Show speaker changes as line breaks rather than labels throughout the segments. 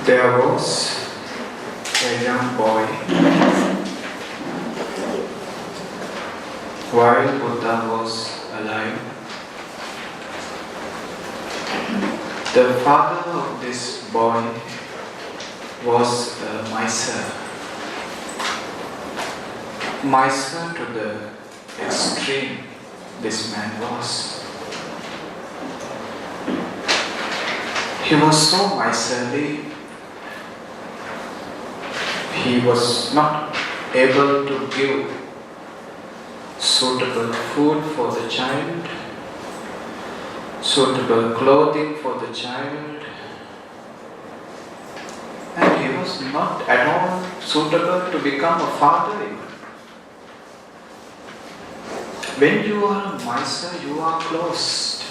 There was a young boy while Buddha was alive. The father of this boy was a miser. Miser to the extreme this man was. He was so miserly, he was not able to give suitable food for the child, suitable clothing for the child, and he was not at all suitable to become a father even. When you are a miser, you are closed.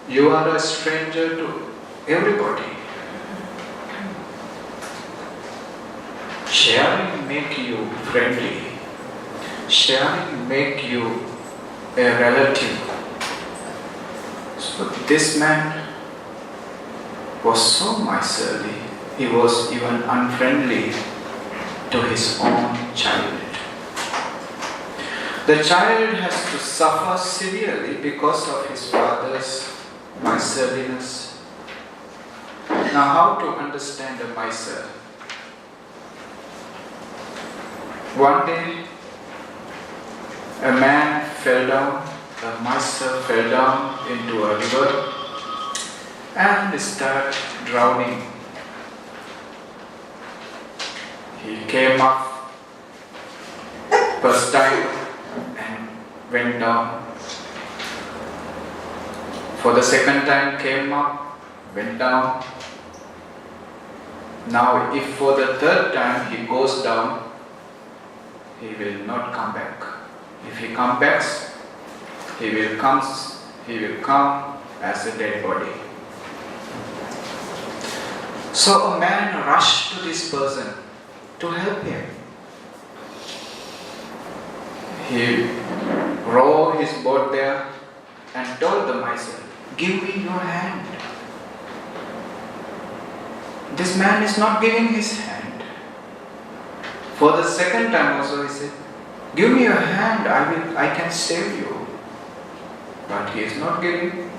You are a stranger to everybody. Sharing make you friendly. Sharing make you a relative. So this man was so miserly, he was even unfriendly to his own child. The child has to suffer severely because of his father's miserliness. Now, how to understand a miser? One day, a man fell down, a miser fell down into a river and started drowning. He came up first time and went down. For the second time came up, went down. Now if for the third time he goes down, he will not come back. If he comes back, he will come as a dead body. So a man rushed to this person to help him. He rowed his boat there and told the miser, "Give me your hand." This man is not giving his hand. For the second time also he said, "Give me your hand, I can save you." But he is not giving.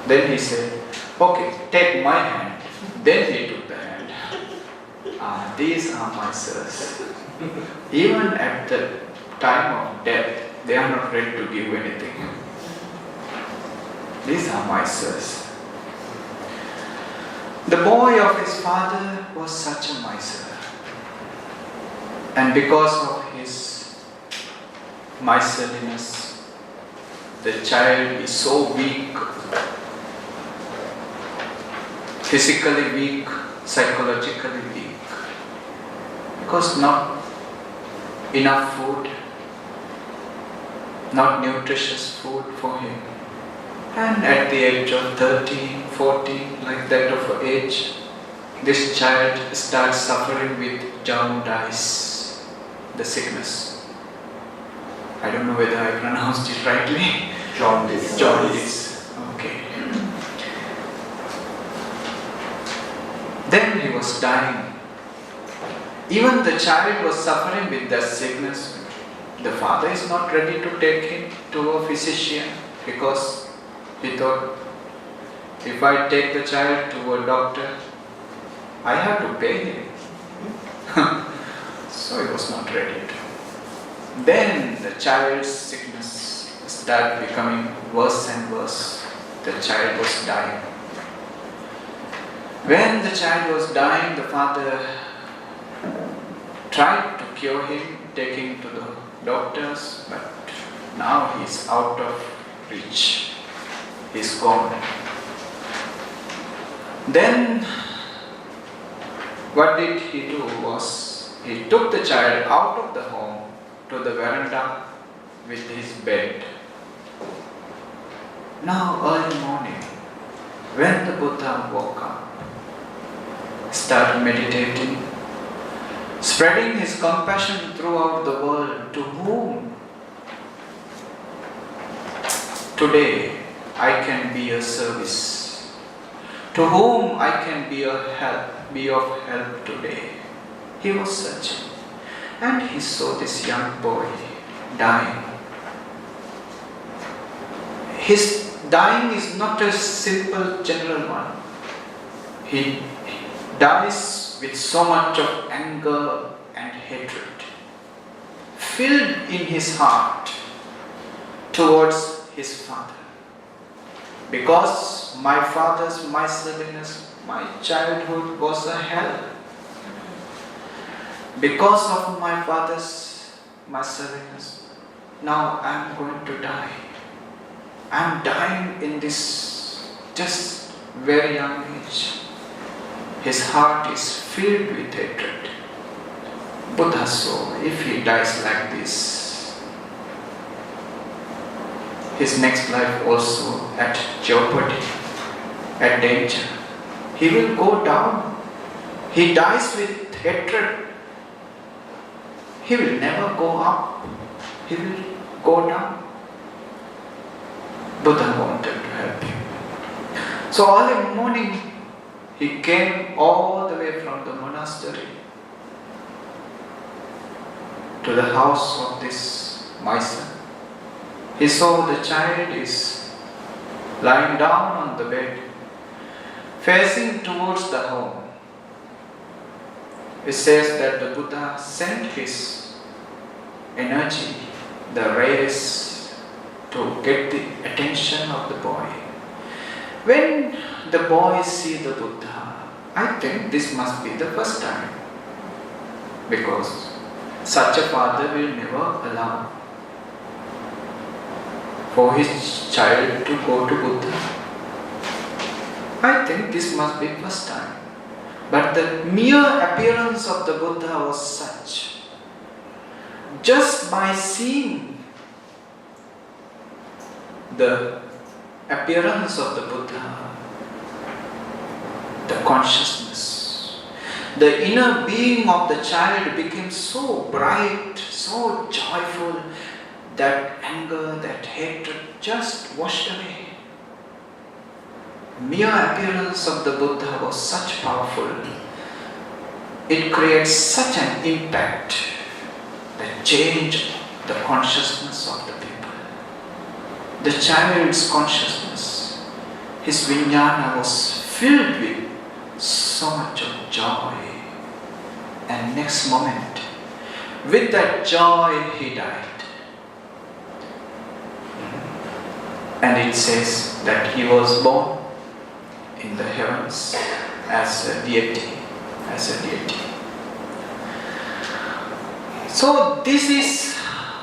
Then he said, "Okay, take my hand." Then he took the hand. These are misers. Even at the time of death, they are not ready to give anything. These are misers. The boy of his father was such a miser. And because of his miserliness, the child is so weak, physically weak, psychologically weak, because not enough food, not nutritious food for him. And at the age of 13, 14, like that of age, this child starts suffering with jaundice, the sickness. I don't know whether I pronounced it rightly.
Jaundice.
Jaundice. Okay. Then he was dying. Even the child was suffering with that sickness. The father is not ready to take him to a physician because he thought, if I take the child to a doctor, I have to pay him. So he was not ready to. Then the child's sickness started becoming worse and worse. The child was dying. When the child was dying, the father tried to cure him, take him to the doctors, but now he is out of reach. He is gone. Then what did he do was, he took the child out of the home to the veranda with his bed. Now early morning, when the Buddha woke up, started meditating, spreading his compassion throughout the world. To whom today I can be a service? To whom I can be of help today? He was searching, and he saw this young boy dying. His dying is not a simple general one. He dies with so much of anger and hatred, filled in his heart towards his father. Because my father's miserliness, my childhood was a hell. Because of my father's miserliness, now I am going to die. I am dying in this just very young age. His heart is filled with hatred. Buddha saw, if he dies like this, his next life also at jeopardy, at danger. He will go down. He dies with hatred. He will never go up. He will go down. Buddha wanted to help him. So early morning, he came all the way from the monastery to the house of this miser. He saw the child is lying down on the bed, facing towards the home. It says that the Buddha sent his energy, the rays, to get the attention of the boy. When the boy sees the Buddha, I think this must be the first time, because such a father will never allow for his child to go to Buddha. I think this must be first time. But the mere appearance of the Buddha was such. Just by seeing the appearance of the Buddha, the consciousness, the inner being of the child became so bright, so joyful, that anger, that hatred just washed away. Mere appearance of the Buddha was such powerful. It creates such an impact that changed the consciousness of the people. The child's consciousness, his vijnana was filled with so much of joy. And next moment, with that joy, he died. And it says that he was born in the heavens as a deity. So this is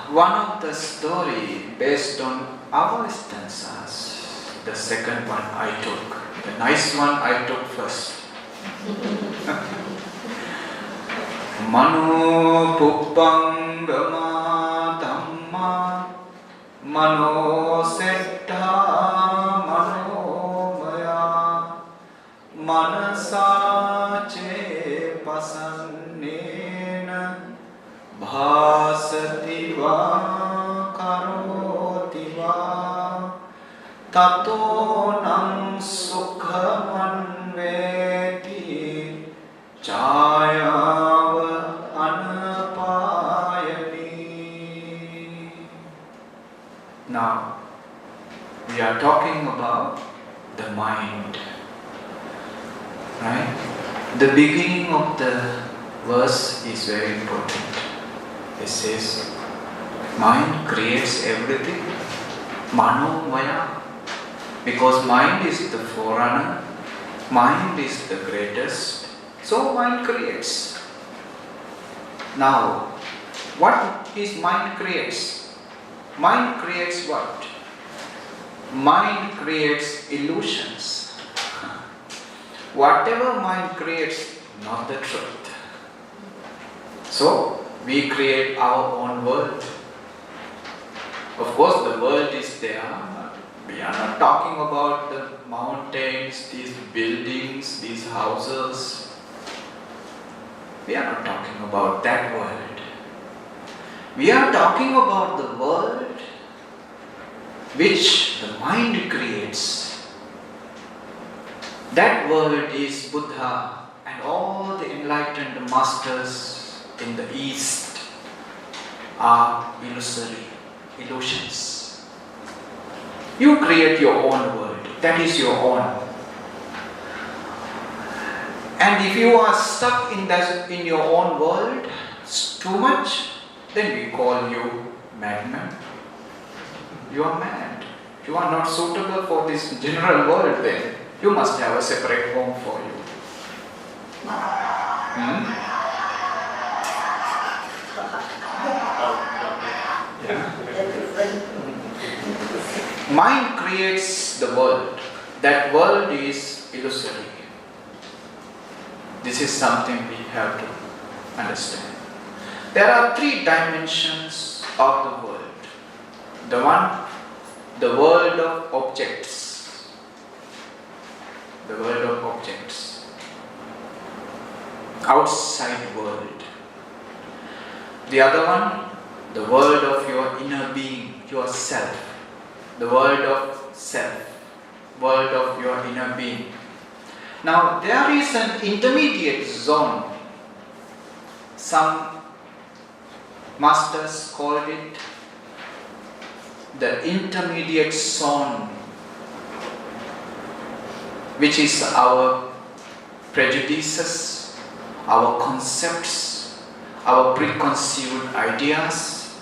one of the story based on our stanzas. The second one I took. The nice one I took first. Mano puppangama dhamma mano settha manomaya manasa che pasannena bhasati va karoti va tato nam sukhaman veti chayava anapayani. Now, we are talking about the mind, right? The beginning of the verse is very important. It says, mind creates everything, manomaya, because mind is the forerunner, mind is the greatest, so mind creates. Now, what is mind creates? Mind creates what? Mind creates illusions. Whatever mind creates, not the truth. So, we create our own world. Of course, the world is there. We are not talking about the mountains, these buildings, these houses. We are not talking about that world. We are talking about the world which the mind creates. That world is Buddha and all the enlightened masters in the East are illusory, illusions. You create your own world, that is your own. And if you are stuck in your own world too much, then we call you madman. You are mad. You are not suitable for this general world then. You must have a separate home for you. Yeah. Mind creates the world. That world is illusory. This is something we have to understand. There are three dimensions of the world. The world of objects. The world of objects. Outside world. The other one, the world of your inner being, yourself. The world of self. World of your inner being. Now there is an intermediate zone. Some masters called it the intermediate zone, which is our prejudices, our concepts, our preconceived ideas.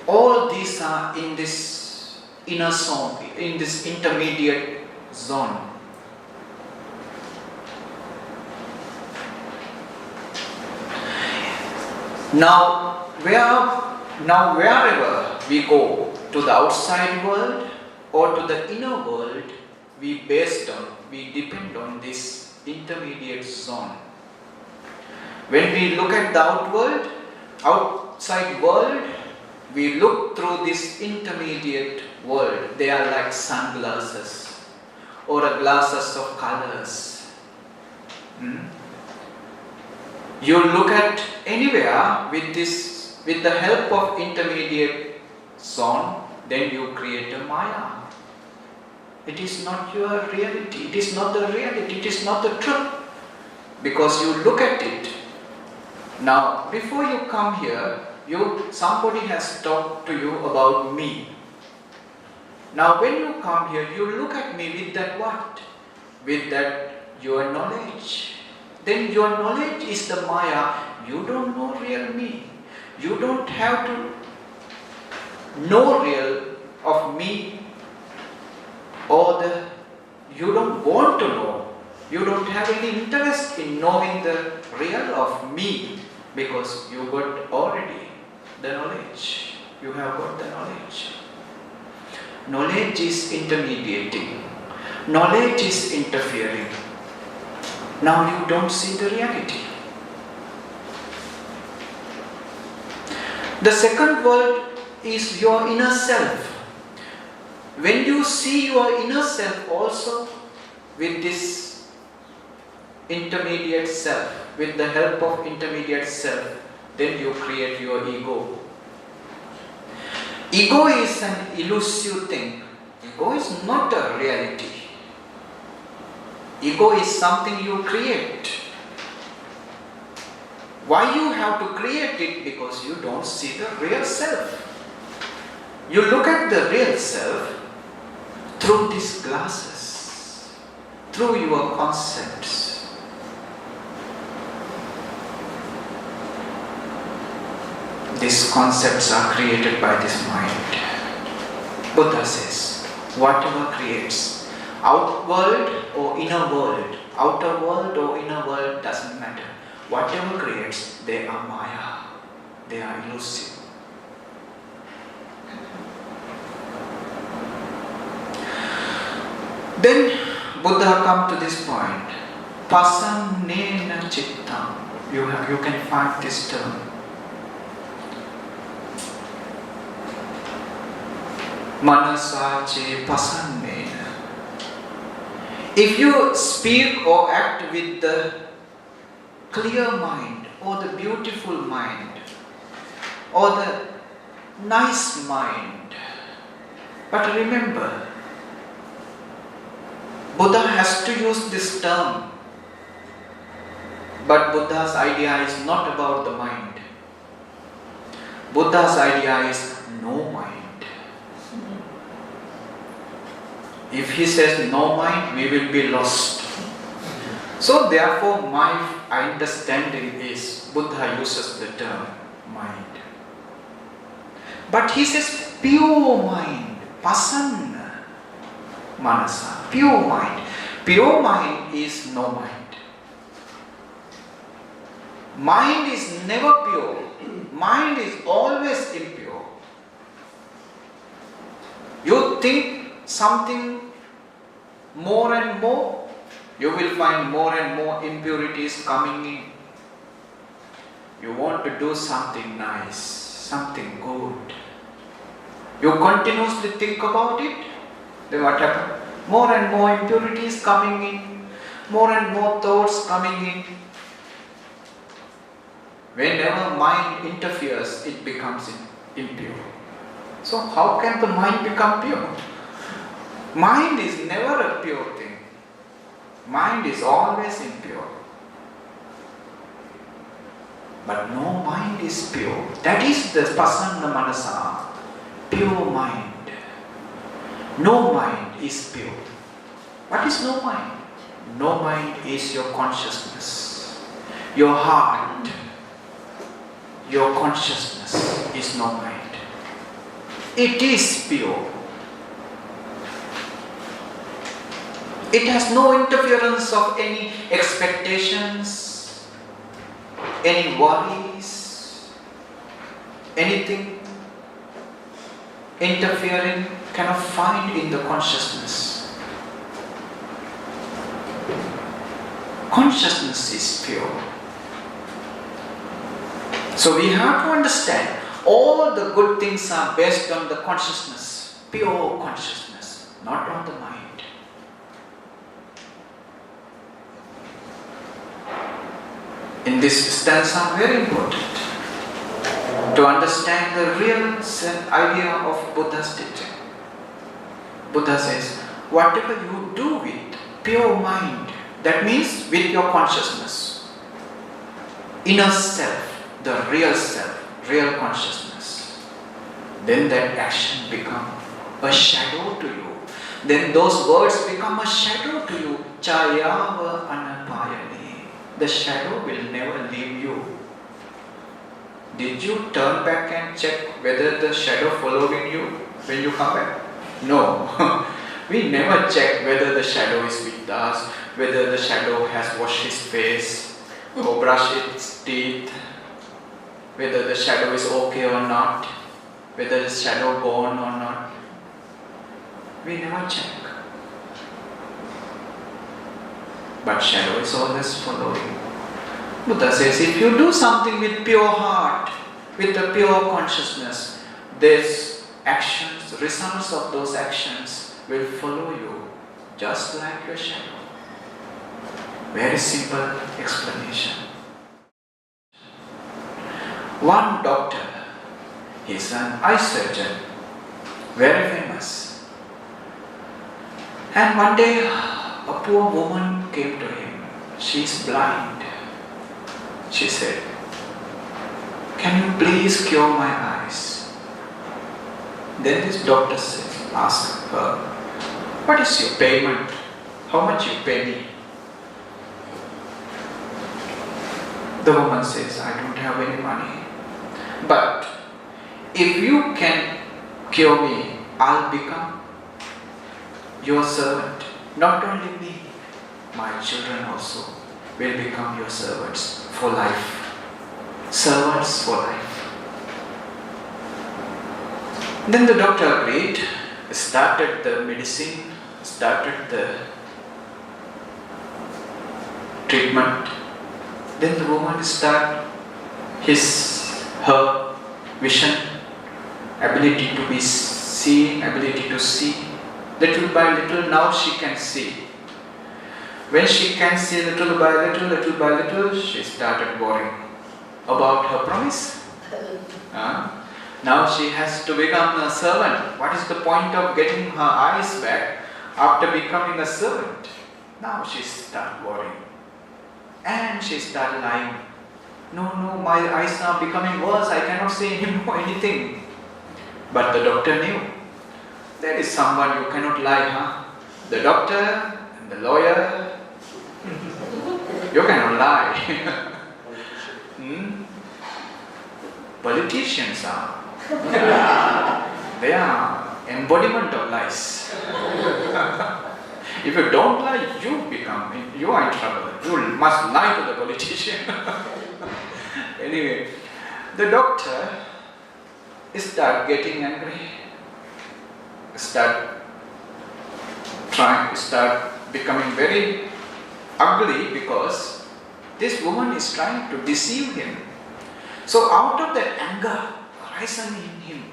All these are in this inner zone, in this intermediate zone. Now wherever we go, to the outside world or to the inner world, we depend on this intermediate zone. When we look at the outside world, we look through this intermediate world. They are like sunglasses or glasses of colors. You look at anywhere with the help of intermediate zone, then you create a Maya. It is not your reality. It is not the reality. It is not the truth. Because you look at it. Now, before you come here, somebody has talked to you about me. Now, when you come here, you look at me with that what? With that your knowledge. Then your knowledge is the Maya. You don't know real me. You don't have to know real of me, or you don't want to know. You don't have any interest in knowing the real of me, because you got already the knowledge. You have got the knowledge. Knowledge is intermediating. Knowledge is interfering. Now you don't see the reality. The second world is your inner self. When you see your inner self also with this intermediate self, with the help of intermediate self, then you create your ego. Ego is an elusive thing. Ego is not a reality. Ego is something you create. Why you have to create it? Because you don't see the real self. You look at the real self through these glasses, through your concepts. These concepts are created by this mind. Buddha says, whatever creates, outworld or inner world, outer world or inner world, doesn't matter. Whatever creates, they are Maya. They are elusive. Then Buddha come to this point. Pasannena cittam. You can find this term. Manasace pasannena. If you speak or act with the clear mind, or the beautiful mind, or the nice mind, but remember, Buddha has to use this term. But Buddha's idea is not about the mind. Buddha's idea is no mind. If he says no mind, we will be lost. So therefore my understanding is Buddha uses the term mind. But he says pure mind, pasanna manasa, pure mind. Pure mind is no mind. Mind is never pure. Mind is always impure. You think something more and more, you will find more and more impurities coming in. You want to do something nice, something good. You continuously think about it, then what happens? More and more impurities coming in, more and more thoughts coming in. Whenever mind interferes, it becomes impure. So how can the mind become pure? Mind is never a pure thing. Mind is always impure. But no mind is pure. That is the pasanna manasa, pure mind. No mind is pure. What is no mind? No mind is your consciousness, your heart. Your consciousness is no mind. It is pure. It has no interference of any expectations, any worries, anything interfering cannot find in the consciousness. Consciousness is pure. So we have to understand all the good things are based on the consciousness, pure consciousness, not on the mind. In this stanza, very important to understand the real idea of Buddha's teaching. Buddha says, whatever you do with pure mind, that means with your consciousness, inner self, the real self, real consciousness, then that action becomes a shadow to you. Then those words become a shadow to you. Chayava anapayani. The shadow will never leave you. Did you turn back and check whether the shadow following you when you come back? No. We never check whether the shadow is with us, whether the shadow has washed his face or brushed its teeth, whether the shadow is okay or not, whether the shadow gone or not. We never check. But shadow is always following. Buddha says, if you do something with pure heart, with a pure consciousness, these actions, results of those actions will follow you just like your shadow. Very simple explanation. One doctor, he's an eye surgeon, very famous. And one day a poor woman came to him. She's blind. She said, can you please cure my eyes? Then this doctor asked her, what is your payment? How much you pay me? The woman says, I don't have any money. But if you can cure me, I'll become your servant. Not only me, my children also will become your servants for life. Servants for life. Then the doctor agreed, started the medicine, started the treatment. Then the woman started her vision, ability to be seen, ability to see. Little by little, now she can see. When she can see little by little, she started worrying about her promise. Now she has to become a servant. What is the point of getting her eyes back after becoming a servant? Now she started worrying. And she started lying. No, my eyes are becoming worse. I cannot see anymore anything. But the doctor knew. There is someone you cannot lie, huh? The doctor and the lawyer. You cannot lie. Politicians are. They are embodiment of lies. If you don't lie, you are in trouble. You must lie to the politician. Anyway, the doctor start getting angry. Start becoming very ugly because this woman is trying to deceive him. So out of that anger arisen in him,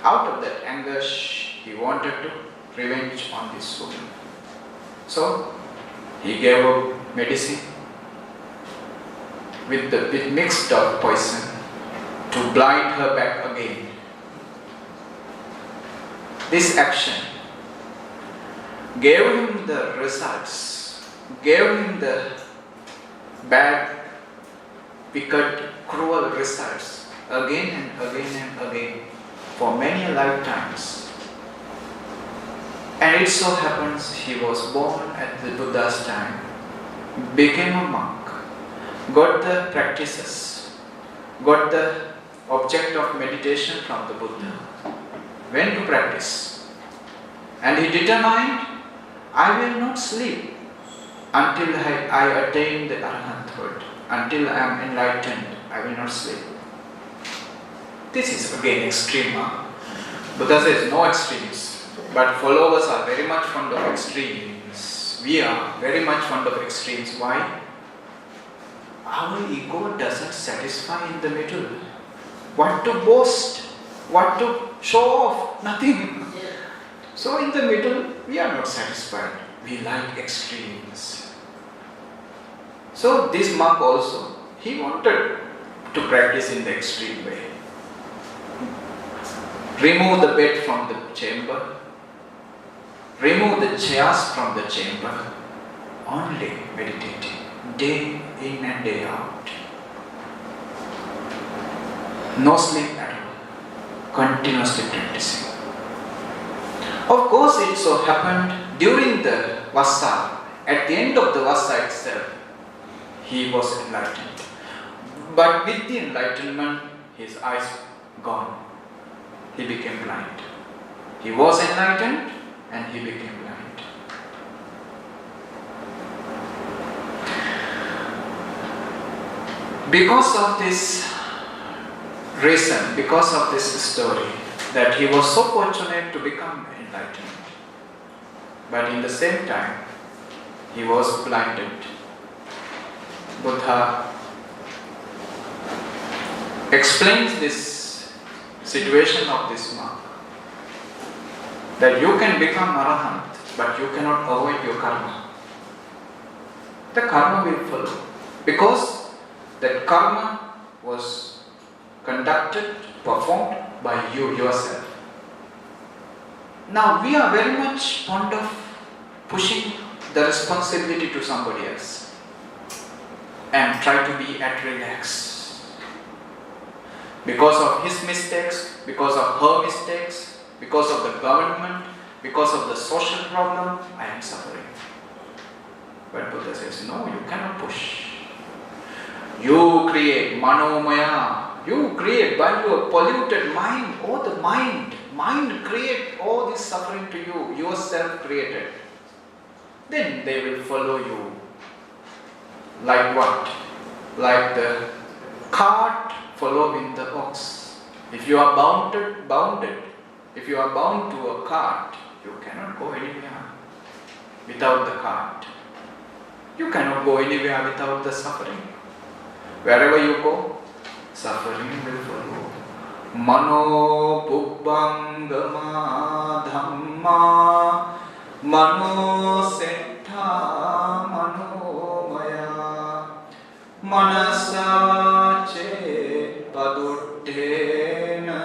out of that anger he wanted to revenge on this woman. So he gave her medicine with mixed of poison to blind her back again. This action gave him the results, gave him the bad, wicked, cruel results again and again and again for many lifetimes. And it so happens he was born at the Buddha's time, became a monk, got the practices, got the object of meditation from the Buddha, went to practice, and he determined, I will not sleep until I attain the arahanthood, until I am enlightened, I will not sleep. This is again extreme. Buddha says no extremes, but followers are very much fond of extremes. We are very much fond of extremes. Why? Our ego doesn't satisfy in the middle. What to boast? What to show off? Nothing. So in the middle, we are not satisfied. We like extremes. So this monk also, he wanted to practice in the extreme way. Remove the bed from the chamber. Remove the chairs from the chamber. Only meditating, day in and day out. No sleep at all. Continuously practicing. Of course, it so happened during the Vassa, at the end of the Vassa itself, he was enlightened. But with the enlightenment, his eyes gone. He became blind. He was enlightened and he became blind. Because of this reason, because of this story, that he was so fortunate to become enlightened. But in the same time, he was blinded. Buddha explains this situation of this monk, that you can become arahant, but you cannot avoid your karma. The karma will follow, because that karma was conducted, performed by you yourself. Now we are very much fond of pushing the responsibility to somebody else and try to be at relax. Because of his mistakes, because of her mistakes, because of the government, because of the social problem, I am suffering. But Buddha says, no, you cannot push. You create manomaya. You create by your polluted mind, the mind create all this suffering to you, yourself created. Then they will follow you. Like what? Like the cart following the ox. If you are bounded, if you are bound to a cart, you cannot go anywhere without the cart. You cannot go anywhere without the suffering. Wherever you go, suffering will follow. Mano pubbangama dhamma mano settha manomaya manasa che paduddhena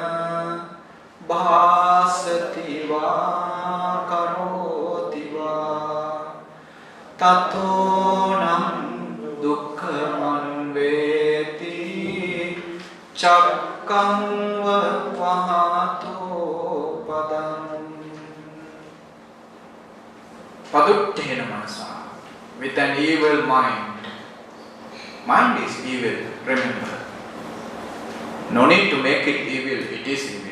bhasati va karoti va tatonam dukkhamam veti chakkam vahato padam. Paduttena manasa, with an evil mind. Mind is evil, remember. No need to make it evil, it is evil.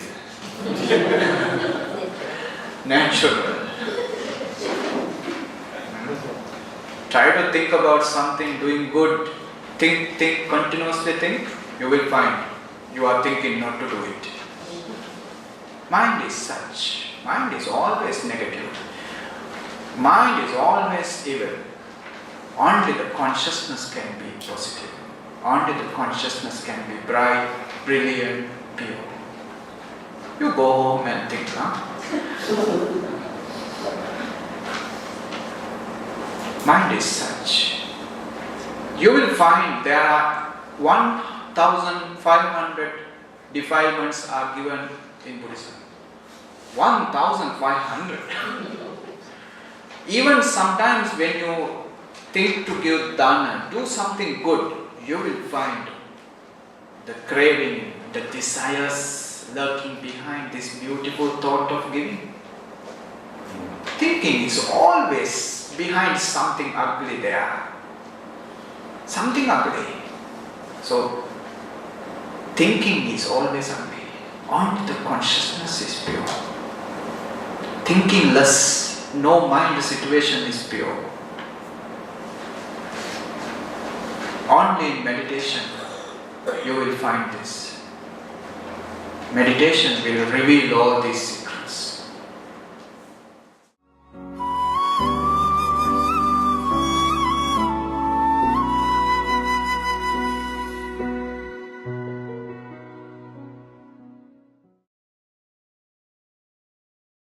Natural. Try to think about something, doing good. Think, continuously think. You will find you are thinking not to do it. Mind is such. Mind is always negative. Mind is always evil. Only the consciousness can be positive. Only the consciousness can be bright, brilliant, pure. You go home and think, Mind is such. You will find there are 1,500 defilements are given in Buddhism. 1,500. Even sometimes when you think to give dana, do something good, you will find the craving, the desires lurking behind this beautiful thought of giving. Thinking is always behind something ugly there. Something ugly. So, thinking is always ugly. Only the consciousness is pure. Thinking less, no mind situation is pure. Only in meditation you will find this. Meditation will reveal all these